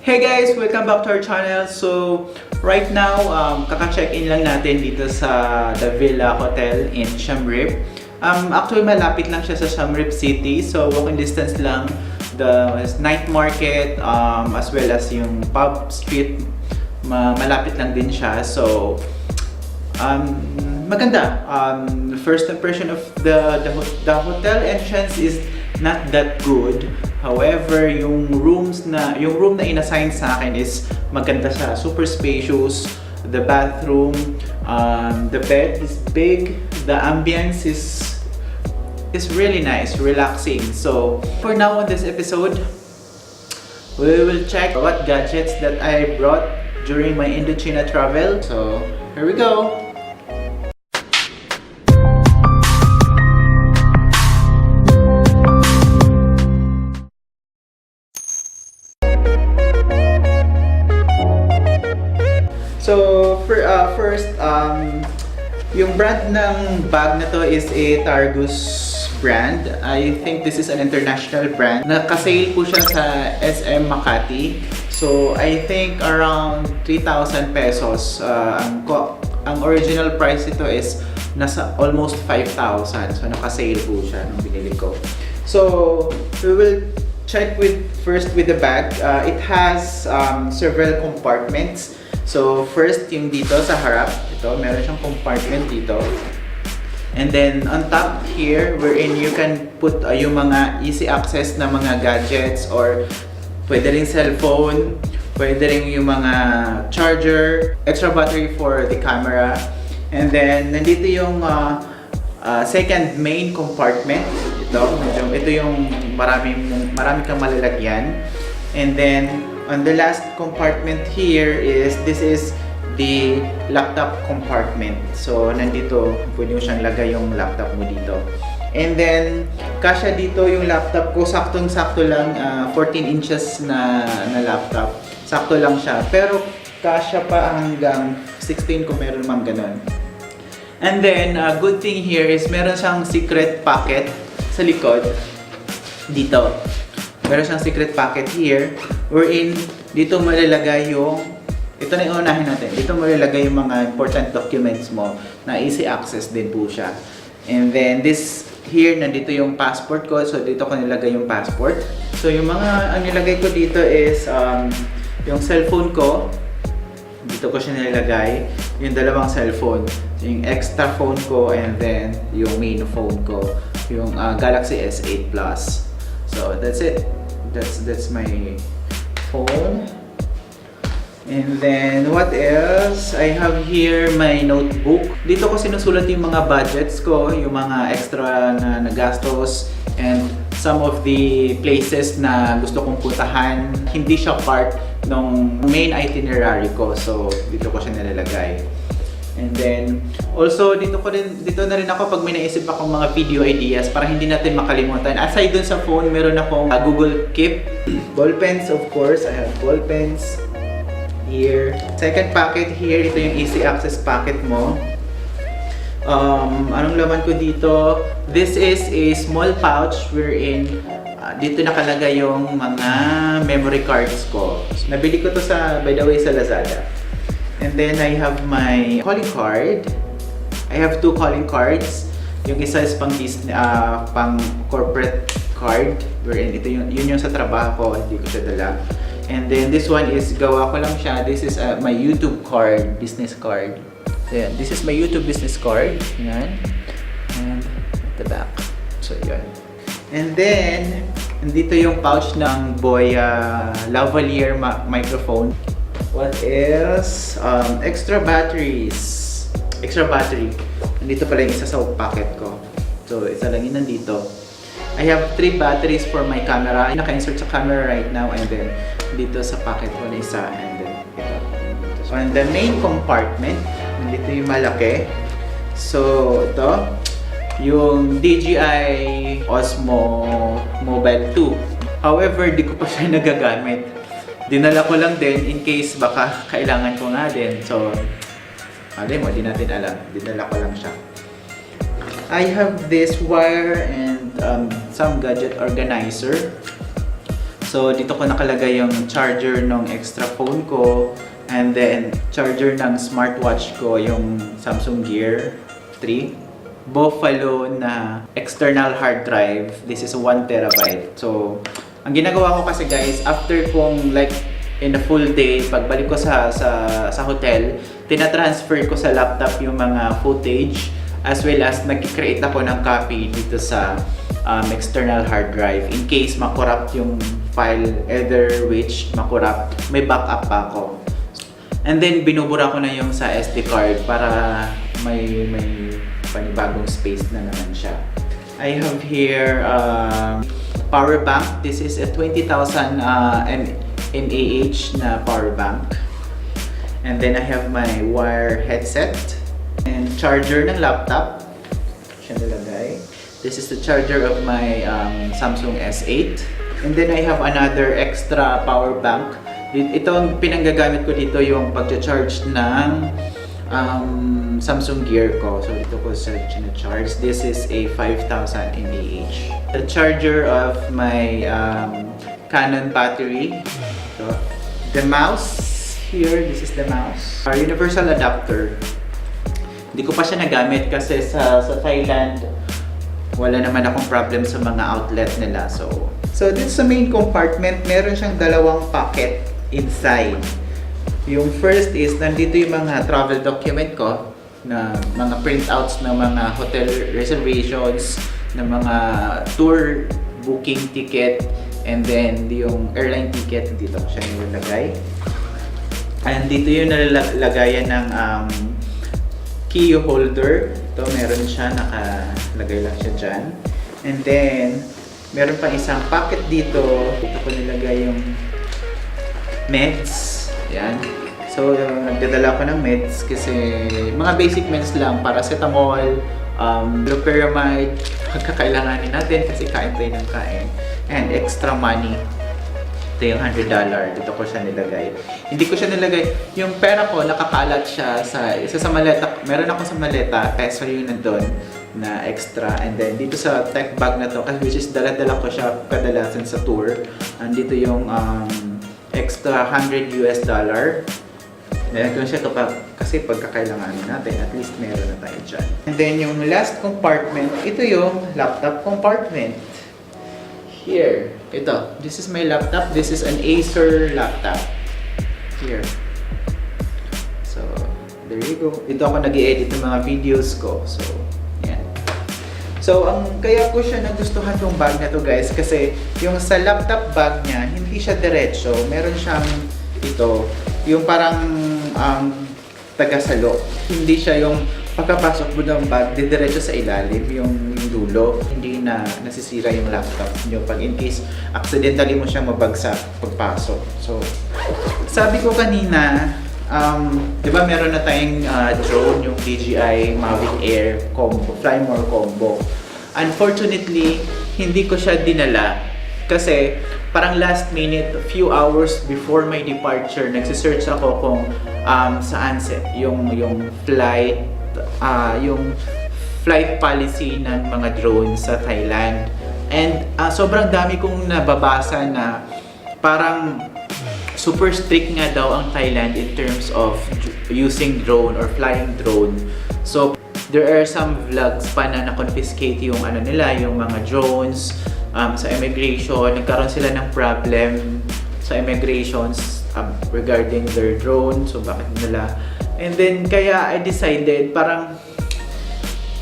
Hey guys! Welcome back to our channel. So, right now, kaka-check-in lang natin dito sa The Villa Hotel in Siem Reap. Actually, malapit lang siya sa Siem Reap City. So, walking distance lang. The night market, as well as yung pub street, malapit lang din siya. So, maganda. First impression of the hotel entrance is not that good. However, yung room na inassign sa akin is maganda siya. Super spacious. The bathroom, the bed is big. The ambience is really nice, relaxing. So, for now on this episode, we will check what gadgets that I brought during my Indochina travel. So, here we go. So, first, yung brand ng bag na to is a Targus brand. I think this is an international brand. Naka-sale po siya sa SM Makati. So, I think around 3,000 pesos. Ang original price ito is nasa almost 5,000. So, naka-sale po siya nung binili ko. So, we will check first with the bag. It has several compartments. So, first, yung dito sa harap, ito, meron siyang compartment dito. And then, on top here, wherein you can put yung mga easy access na mga gadgets or pwede rin cellphone, pwede rin yung mga charger, extra battery for the camera. And then, nandito yung second main compartment. Ito yung marami kang malalagyan. And then, on the last compartment here this is the laptop compartment. So, nandito, pwede mo siyang lagay yung laptop mo dito. And then, kasya dito yung laptop ko, saktong-sakto lang, 14 inches na laptop. Sakto lang siya. Pero, kasya pa hanggang 16 kung meron mang ganun. And then, good thing here is meron siyang secret pocket sa likod. Dito. Meron siyang secret pocket here, wherein dito malalagay yung, ito na yung unahin natin, dito malalagay yung mga important documents mo na easy access din po siya. And then this here, nandito yung passport ko, so dito ko nilagay yung passport. So yung mga, ang nilagay ko dito is yung cellphone ko, dito ko siya nilagay, yung dalawang cellphone, yung extra phone ko, and then yung main phone ko, yung Galaxy S8 Plus. So that's it. That's my phone. And then what else? I have here my notebook. Dito ko sinusulat yung mga budgets ko, yung mga extra na nagastos, and some of the places na gusto kong puntahan. Hindi siya part ng main itinerary ko. So dito ko siya nilalagay. And then, also, dito na rin ako pag may naisip akong mga video ideas para hindi natin makalimutan. Aside dun sa phone, meron akong Google Keep. Ball pens, of course. I have ball pens here. Second packet here, ito yung easy access packet mo. Anong laman ko dito? This is a small pouch wherein dito nakalagay yung mga memory cards ko. So, nabili ko to by the way, sa Lazada. And then I have my calling card. I have two calling cards. Yung isa is pang corporate card, wherein yun yung sa trabaho ko, hindi ko siya dala. And then this one is gawa ko lang siya. This is my YouTube card, business card. Then this is my YouTube business card. Yan. And at the back. So yun. And then nandito yung pouch ng Boya lavalier microphone. What else? Extra batteries. Extra battery. Nandito pala yung isa sa pocket ko. So, isa lang yun nandito. I have 3 batteries for my camera. Naka-insert sa camera right now. And then, dito sa pocket ko na isa. And then, ito. So, on the main compartment, nandito yung malaki. So, ito. Yung DJI Osmo Mobile 2. However, di ko pa siya nagagamit. Dinala ko lang din in case baka kailangan ko nga din. So, alam mo, di natin alam. Dinala ko lang siya. I have this wire and some gadget organizer. So dito ko nakalagay yung charger ng extra phone ko, and then charger ng smartwatch ko, yung Samsung Gear 3. Buffalo na external hard drive. This is 1 terabyte. So ang ginagawa ko kasi guys, after kong like in a full day, pagbalik ko sa hotel, tinatransfer ko sa laptop yung mga footage, as well as nag-create ako ng copy dito sa external hard drive in case makorrupt yung file, either which makorrupt, may backup pa ako. And then binubura ko na yung sa SD card para may panibagong space na naman siya. I have here power bank. This is a 20,000 mAh na power bank. And then I have my wire headset and charger ng laptop. Siya nilagay. This is the charger of my Samsung S8. And then I have another extra power bank. Ito ang pinanggagamit ko dito, yung pag-charge ng Samsung Gear ko. So dito ko sa charge. This is a 5,000 mAh. The charger of my Canon battery. So, the mouse here, this is the mouse. Our universal adapter. Hindi ko pa siya nagamit kasi sa Thailand wala naman akong problem sa mga outlet nila. So dito sa main compartment, meron siyang dalawang pocket inside. Yung first is, nandito yung mga travel document ko, na mga printouts ng mga hotel reservations, ng mga tour booking ticket, and then yung airline ticket, dito ko siya nilalagay. And dito yung nalalagayan ng key holder. Ito, meron siya, nakalagay lang siya dyan. And then, meron pa isang pocket dito. Dito ko nilagay yung meds. Yan. So, nagdadala ko ng meds kasi mga basic meds lang, paracetamol, loperamide, pagkakailanganin natin kasi kain tayo ng kain. And extra money. Ito yung $100. Dito ko siya nilagay. Hindi ko siya nilagay. Yung pera ko, nakakalat siya sa isa sa maleta. Meron ako sa maleta, peso yung nandun na extra. And then, dito sa tech bag na to, which is dala-dala ko siya kadalasan sa tour. Andito yung extra $100. Meron ko siya kasi pagkakailanganin natin, at least meron na tayo dyan. And then yung last compartment, ito yung laptop compartment. Here, ito. This is my laptop. This is an Acer laptop. Here. So, there you go. Ito ako nag-i-edit ng mga videos ko. So, yan. So, kaya ko siya nagustuhan tong bag na to guys, kasi yung sa laptop bag niya, hindi siya diretso. Meron siyang ito, yung parang taga-salo. Hindi siya yung pagkapasok mo ng bag, didiretso sa ilalim yung dulo. Hindi na nasisira yung laptop nyo pag in case accidentally mo siya mabagsak pagpasok. So, sabi ko kanina, di ba meron na tayong drone, yung DJI Mavic Air Combo, Fly More Combo. Unfortunately, hindi ko siya dinala kasi parang last minute, a few hours before my departure, nagsisearch ako kung saan yung flight policy ng mga drones sa Thailand. And sobrang dami kong nababasa na parang super strict nga daw ang Thailand in terms of using drone or flying drone. So there are some vlogs pa na na-confiscate yung nila, yung mga drones. Sa immigration, nagkaroon sila ng problem sa immigrations regarding their drone. So bakit nila? And then kaya I decided, parang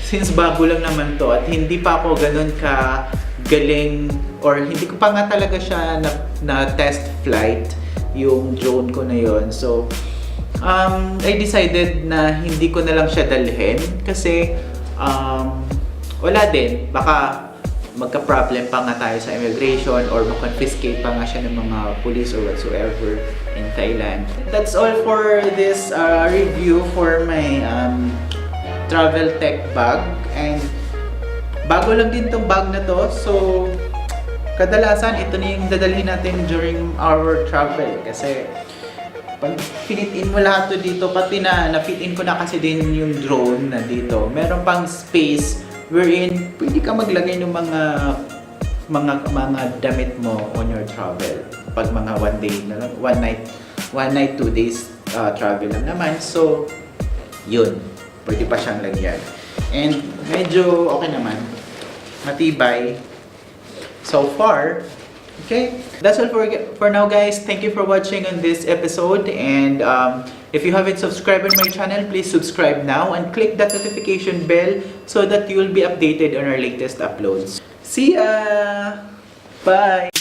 since bago lang naman to at hindi pa ako ganun ka galing, or hindi ko pa nga talaga siya na test flight yung drone ko na yon. So I decided na hindi ko na lang siya dalhin kasi wala din, baka magka-problem pa nga tayo sa immigration or ma-confiscate pa nga siya ng mga police or whatsoever in Thailand. That's all for this review for my travel tech bag. And bago lang din tong bag na to, so kadalasan ito na yung dadalhin natin during our travel kasi pag fit-in mo lahat to dito, pati na-fit-in ko na kasi din yung drone na dito. Meron pang space wherein pwede ka maglagay ng mga mga damit mo on your travel. Pag mga one day na lang, one night, 2 days travel lang naman. So, yun. Pwede pa siyang lagyan. And medyo okay naman. Matibay. So far, okay. That's all for now, guys. Thank you for watching on this episode. And if you haven't subscribed on my channel, please subscribe now and click that notification bell so that you will be updated on our latest uploads. See ya! Bye!